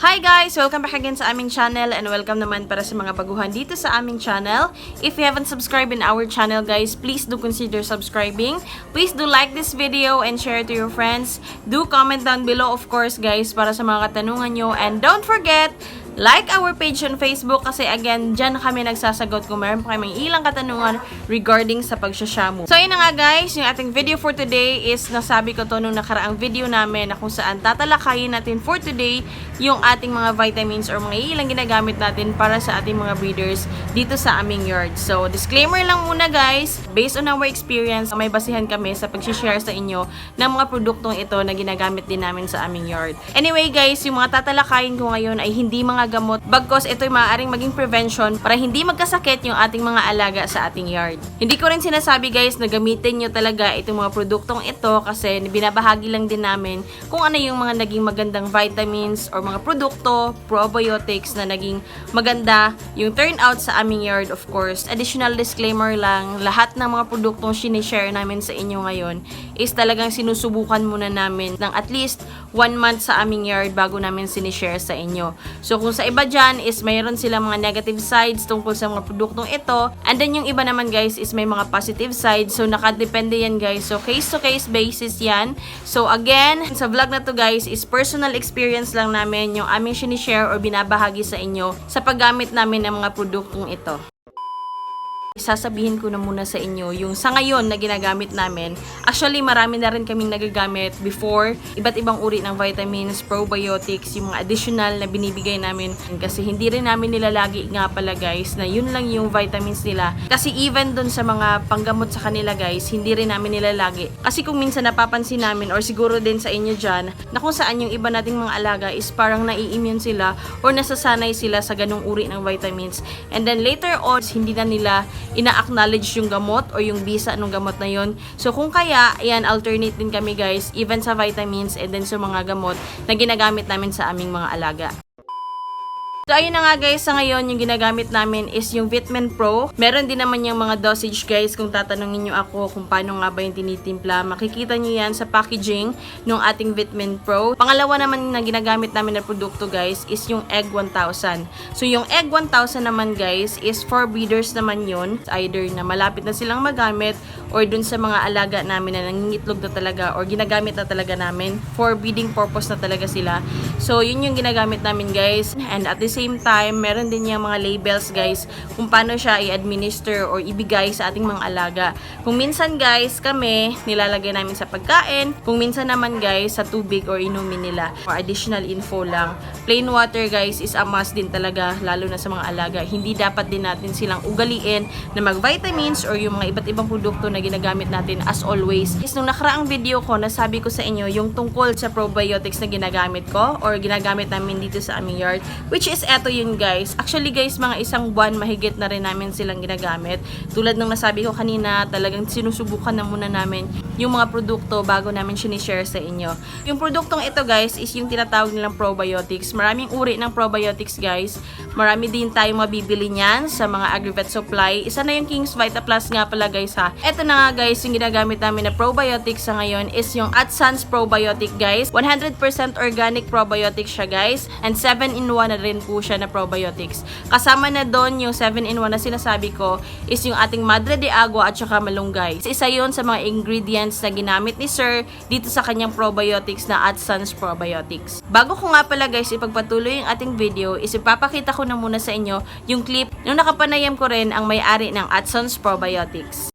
Hi guys! Welcome back again sa aming channel and welcome naman para sa mga baguhan dito sa aming channel. If you haven't subscribed in our channel guys, please do consider subscribing. Please do like this video and share it to your friends. Do comment down below of course guys para sa mga katanungan nyo. And don't forget, like our page on Facebook kasi again, dyan kami nagsasagot kung meron pa kayong ilang katanungan regarding sa pagsashamu. So yun na nga guys, yung ating video for today is nasabi ko to nung nakaraang video namin na kung saan tatalakayin natin for today yung ating mga vitamins or mga ilang ginagamit natin para sa ating mga breeders dito sa aming yard. So disclaimer lang muna guys, based on our experience, may basihan kami sa pag-share sa inyo ng mga produktong ito na ginagamit din namin sa aming yard. Anyway guys, yung mga tatalakayin ko ngayon ay hindi mga gamot, bagkos ito'y maaaring maging prevention para hindi magkasakit yung ating mga alaga sa ating yard. Hindi ko rin sinasabi guys na gamitin nyo talaga itong mga produktong ito kasi binabahagi lang din namin kung ano yung mga naging magandang vitamins or mga produkto, probiotics na naging maganda yung turnout sa aming yard of course. Additional disclaimer lang, lahat ng mga produktong sinishare namin sa inyo ngayon is talagang sinusubukan muna namin ng at least 1 month sa aming yard bago namin sinishare sa inyo. So kung sa iba dyan is mayroon silang mga negative sides tungkol sa mga produktong ito. And then yung iba naman guys is may mga positive sides. So nakadepende yan guys. So case to case basis yan. So again, sa vlog na to guys is personal experience lang namin yung aming sinishare or binabahagi sa inyo sa paggamit namin ng mga produktong ito. Sasabihin ko na muna sa inyo yung sa ngayon na ginagamit namin. Actually, marami na rin kaming nagagamit before. Iba't ibang uri ng vitamins, probiotics, yung mga additional na binibigay namin. Kasi hindi rin namin nilalagi nga pala guys na yun lang yung vitamins nila. Kasi even dun sa mga panggamot sa kanila guys, hindi rin namin nilalagi. Kasi kung minsan napapansin namin or siguro din sa inyo dyan, na kung saan yung iba nating mga alaga is parang nai-immune sila or nasasanay sila sa ganung uri ng vitamins. And then later on, hindi na nila ina-acknowledge yung gamot o yung bisa ng gamot na yun. So kung kaya, ayan, alternate din kami guys, even sa vitamins and then sa mga gamot na ginagamit namin sa aming mga alaga. So ayun na nga guys, sa ngayon yung ginagamit namin is yung Vitamin Pro. Meron din naman yung mga dosage guys kung tatanungin nyo ako kung paano nga ba yung tinitimpla. Makikita nyo yan sa packaging ng ating Vitamin Pro. Pangalawa naman na ginagamit namin na produkto guys is yung Egg 1000. So yung Egg 1000 naman guys is for breeders naman yun. Either na malapit na silang magamit or dun sa mga alaga namin na nangingitlog na talaga or ginagamit na talaga namin for breeding purpose na talaga sila. So yun yung ginagamit namin guys. And at the same time, meron din yung mga labels guys kung paano siya i-administer or ibigay sa ating mga alaga. Kung minsan guys, kami nilalagay namin sa pagkain. Kung minsan naman guys, sa tubig or inumin nila. For additional info lang, plain water guys is a must din talaga lalo na sa mga alaga. Hindi dapat din natin silang ugaliin na mag-vitamins or yung mga iba't ibang produkto na ginagamit natin as always. Is nung nakaraang video ko, nasabi ko sa inyo yung tungkol sa probiotics na ginagamit ko or ginagamit namin dito sa aming yard, which is eto yun guys. Actually guys, mga isang buwan mahigit na rin namin silang ginagamit. Tulad ng nasabi ko kanina, talagang sinusubukan na muna namin yung mga produkto bago namin sinishare sa inyo. Yung produktong ito guys is yung tinatawag nilang probiotics. Maraming uri ng probiotics guys. Marami din tayong mabibili niyan sa mga Agrivet Supply. Isa na yung King's Vita Plus nga pala guys ha. Ito na nga guys, yung ginagamit namin na probiotics sa ngayon is yung Adsans Probiotic guys. 100% organic probiotic siya guys. And 7-in-1 na rin po siya na probiotics. Kasama na doon yung 7-in-1 na sinasabi ko is yung ating Madre de Agua at saka malunggay. Isa yun sa mga ingredients na ginamit ni Sir dito sa kanyang probiotics na Adsans Probiotics. Bago ko nga pala guys ipagpatuloy yung ating video is ipapakita ko na muna sa inyo yung clip nung nakapanayam ko rin ang may-ari ng Adsans Probiotics.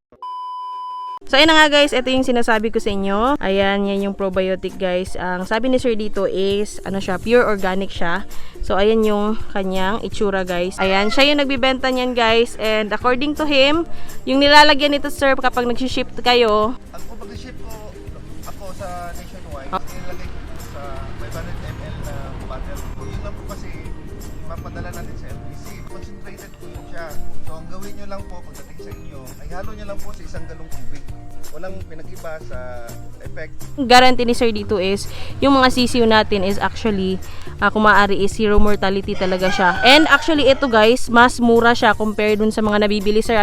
So, ayun na nga guys, ito yung sinasabi ko sa inyo. Ayan, yan yung probiotic guys. Ang sabi ni Sir dito is, ano siya, pure organic siya. So, ayan yung kanyang itsura guys. Ayan, siya yung nagbibenta niyan guys. And according to him, yung nilalagyan nito Sir kapag nag-ship kayo. Ang pag-ship ko ako sa nationwide, nilalagay ko po sa 500 ml na bottle. Yun lang po kasi mapadala natin sa LBC. Concentrated po yun siya. So, ang gawin nyo lang po pagdating sa inyo, ay halo nyo lang po sa 1 galong tubig. walang pinag-iba sa effect. Guarantee ni sir dito is yung mga sisiw natin is actually kung maaari is zero mortality talaga siya. And actually ito guys, mas mura siya compare dun sa mga nabibili sir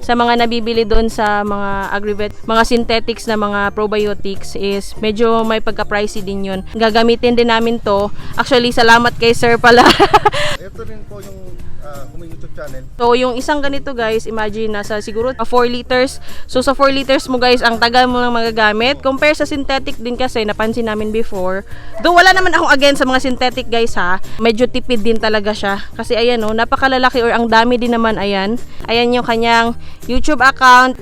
sa mga nabibili doon sa mga agrivet, mga synthetics na mga probiotics is medyo may pagka-pricey din yun. Gagamitin din namin to. Actually salamat kay sir pala. Ito rin po yung YouTube channel. So, yung isang ganito guys, imagine nasa siguro 4 liters. So, sa 4 liters mo guys, ang tagal mo lang magagamit. Compare sa synthetic din kasi, napansin namin before. Though wala naman akong against sa mga synthetic guys ha. Medyo tipid din talaga siya. Kasi ayan napakalalaki or ang dami din naman ayan. Ayan yung kanyang YouTube account.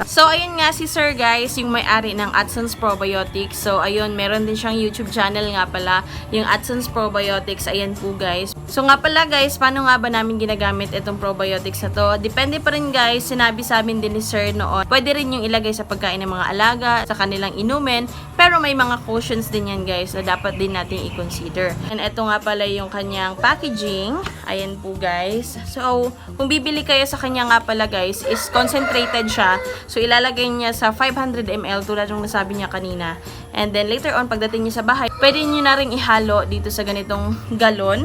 So, ayun nga si sir guys, yung may-ari ng Adsons Probiotics. So, ayun, meron din siyang YouTube channel nga pala, yung Adsons Probiotics. Ayan po guys. So, nga pala guys, paano nga ba namin ginagamit itong probiotics na to? Depende pa rin guys, sinabi sa amin din ni sir noon. Pwede rin yung ilagay sa pagkain ng mga alaga, sa kanilang inumin. Pero may mga cautions din yan guys na dapat din natin i-consider. And ito nga pala yung kanyang packaging. Ayan po guys. So, kung bibili kayo sa kanya nga pala guys, is concentrated siya. So, ilalagay niya sa 500 ml tulad ng nasabi niya kanina. And then, later on, pagdating niya sa bahay, pwede niyo na rin ihalo dito sa ganitong galon.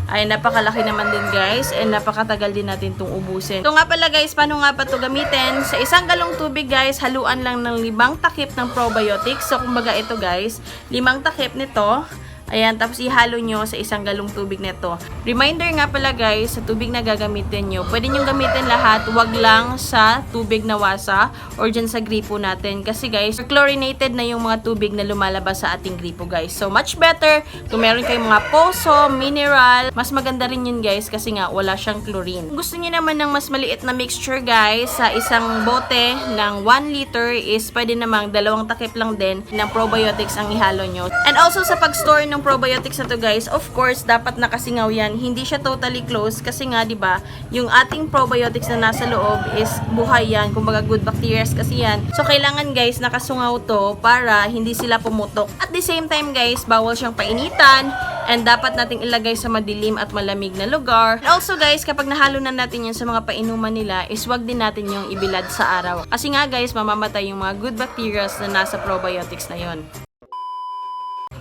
Ay, napakalaki naman din guys. And napakatagal din natin itong ubusin. So nga pala guys, paano nga pa ito gamitin? Sa isang galong tubig guys, haluan lang ng 5 takip ng probiotics. So, kumbaga ito guys, 5 takip nito. Ayan, tapos ihalo nyo sa isang galong tubig nito. Reminder nga pala guys, sa tubig na gagamitin nyo, pwede nyo gamitin lahat, wag lang sa tubig na wasa or dyan sa gripo natin. Kasi guys, chlorinated na yung mga tubig na lumalabas sa ating gripo guys. So, much better kung meron kayong mga poso, mineral, mas maganda rin yun guys kasi nga wala siyang chlorine. Kung gusto nyo naman ng mas maliit na mixture guys, sa isang bote ng 1 liter is pwede namang 2 takip lang din ng probiotics ang ihalo nyo. And also sa pag-store ng probiotics na to guys, of course, dapat nakasingaw yan. Hindi siya totally closed kasi nga, di ba, yung ating probiotics na nasa loob is buhay yan. Kumbaga, good bacteria kasi yan. So, kailangan guys, nakasungaw to para hindi sila pumutok. At the same time guys, bawal siyang painitan and dapat nating ilagay sa madilim at malamig na lugar. And also guys, kapag nahalo na natin yan sa mga painuman nila, is wag din natin yung ibilad sa araw. Kasi nga guys, mamamatay yung mga good bacteria na nasa probiotics na yon.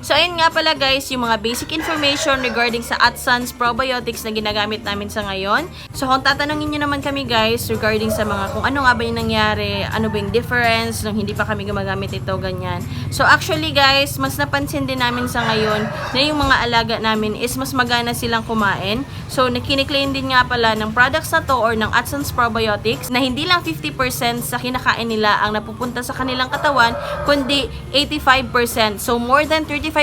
So, ayun nga pala guys, yung mga basic information regarding sa Adsons Probiotics na ginagamit namin sa ngayon. So, kung tatanungin nyo naman kami guys regarding sa mga kung ano nga ba yung nangyari, ano ba yung difference nung hindi pa kami gumagamit ito, ganyan. So, actually guys, mas napansin din namin sa ngayon na yung mga alaga namin is mas magana silang kumain. So, nakiniklaim din nga pala ng products na to or ng Adsons Probiotics na hindi lang 50% sa kinakain nila ang napupunta sa kanilang katawan, kundi 85%. So, more than 35%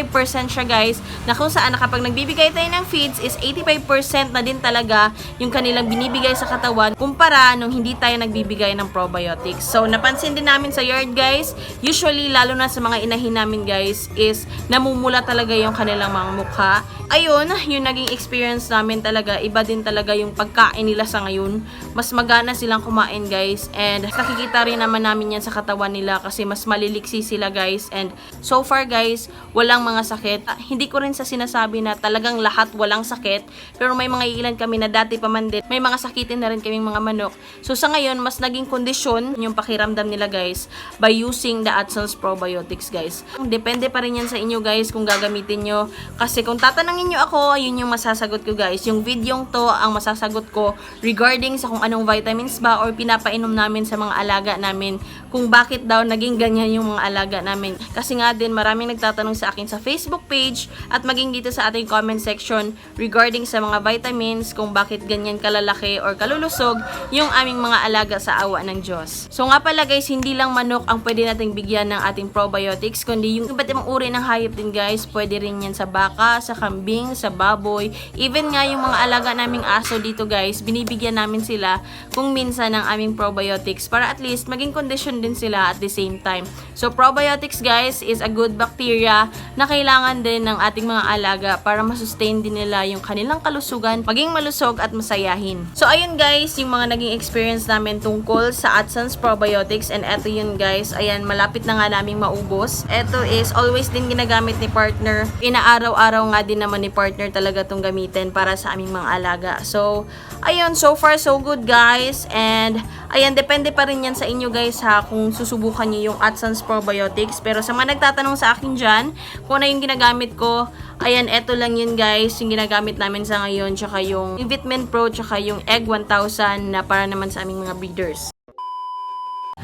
siya guys, na kung saan kapag nagbibigay tayo ng feeds is 85% na din talaga yung kanilang binibigay sa katawan kumpara nung hindi tayo nagbibigay ng probiotics. So, napansin din namin sa yard guys, usually lalo na sa mga inahin namin guys, is namumula talaga yung kanilang mga mukha. Ayun, yung naging experience namin talaga, iba din talaga yung pagkain nila sa ngayon. Mas magana silang kumain guys, and nakikita rin naman namin yan sa katawan nila kasi mas maliliksi sila guys. And so far guys, walang mga sakit. Hindi ko rin sa sinasabi na talagang lahat walang sakit, pero may mga ilan kami na dati pa man din, may mga sakitin na rin kaming mga manok. So sa ngayon, mas naging kondisyon yung pakiramdam nila guys by using the Adsons Probiotics guys. Depende pa rin yan sa inyo guys kung gagamitin nyo. Kasi kung tatanungin nyo ako, yun yung masasagot ko guys. Yung videong to ang masasagot ko regarding sa kung anong vitamins ba or pinapainom namin sa mga alaga namin, kung bakit daw naging ganyan yung mga alaga namin. Kasi nga din, maraming nagtatanong sa akin sa Facebook page at maging dito sa ating comment section regarding sa mga vitamins, kung bakit ganyan kalalaki or kalulusog yung aming mga alaga sa awa ng Diyos. So nga pala guys, hindi lang manok ang pwede nating bigyan ng ating probiotics, kundi yung iba't ibang uri ng hayop din guys. Pwede rin yan sa baka, sa kambing, sa baboy, even nga yung mga alaga naming aso dito guys, binibigyan namin sila kung minsan ng aming probiotics para at least maging condition din sila at the same time. So probiotics guys is a good bacteria na kailangan din ng ating mga alaga para masustain din nila yung kanilang kalusugan, maging malusog at masayahin. So ayun guys, yung mga naging experience namin tungkol sa Adsons Probiotics, and eto yun guys, ayan, malapit na nga naming maubos. Eto is always din ginagamit ni partner. Inaaraw-araw nga din naman naman ni partner talaga tong gamitin para sa aming mga alaga. So, ayun, so far so good guys. And, ayan, depende pa rin yan sa inyo guys ha, kung susubukan nyo yung Adsons Probiotics. Pero sa mga nagtatanong sa akin dyan, kung ano yung ginagamit ko, ayan, eto lang yun guys, yung ginagamit namin sa ngayon, tsaka yung Vitamin Pro, tsaka yung Egg 1000 na para naman sa aming mga breeders.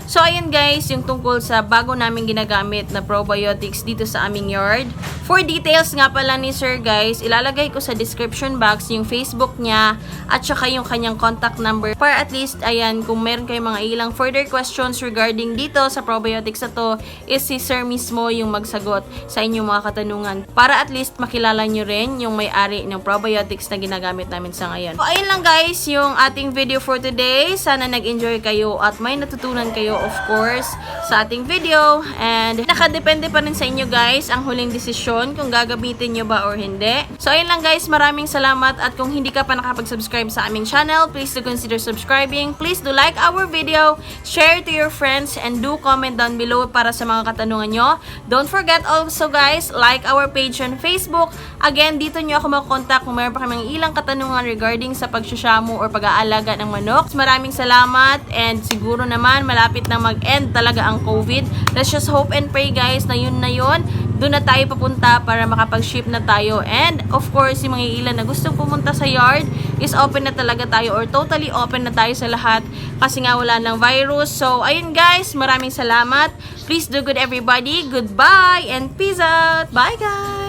So, ayun guys, yung tungkol sa bago namin ginagamit na probiotics dito sa aming yard. For details nga pala ni Sir guys, ilalagay ko sa description box yung Facebook niya at saka yung kanyang contact number. Para at least, ayan, kung meron kayong mga ilang further questions regarding dito sa probiotics na to, is si Sir mismo yung magsagot sa inyong mga katanungan. Para at least makilala nyo rin yung may-ari ng probiotics na ginagamit namin sa ngayon. So, ayun lang guys, yung ating video for today. Sana nag-enjoy kayo at may natutunan kayo of course sa ating video, and nakadepende pa rin sa inyo guys ang huling desisyon kung gagamitin nyo ba or hindi. So ayun lang guys, maraming salamat, at kung hindi ka pa nakapag-subscribe sa aming channel, please do consider subscribing. Please do like our video, share to your friends, and do comment down below para sa mga katanungan nyo. Don't forget also guys, like our page on Facebook. Again, dito nyo ako makontak kung mayroon pa kaming ilang katanungan regarding sa pagsasamo or pag-aalaga ng manok. Maraming salamat, and siguro naman malapit na mag-end talaga ang COVID. Let's just hope and pray guys na yun, doon na tayo papunta para makapag-ship na tayo. And of course, yung mga ilan na gustong pumunta sa yard is open na talaga tayo, or totally open na tayo sa lahat kasi nga wala ng virus. So ayun guys, maraming salamat. Please do good everybody. Goodbye and peace out. Bye guys!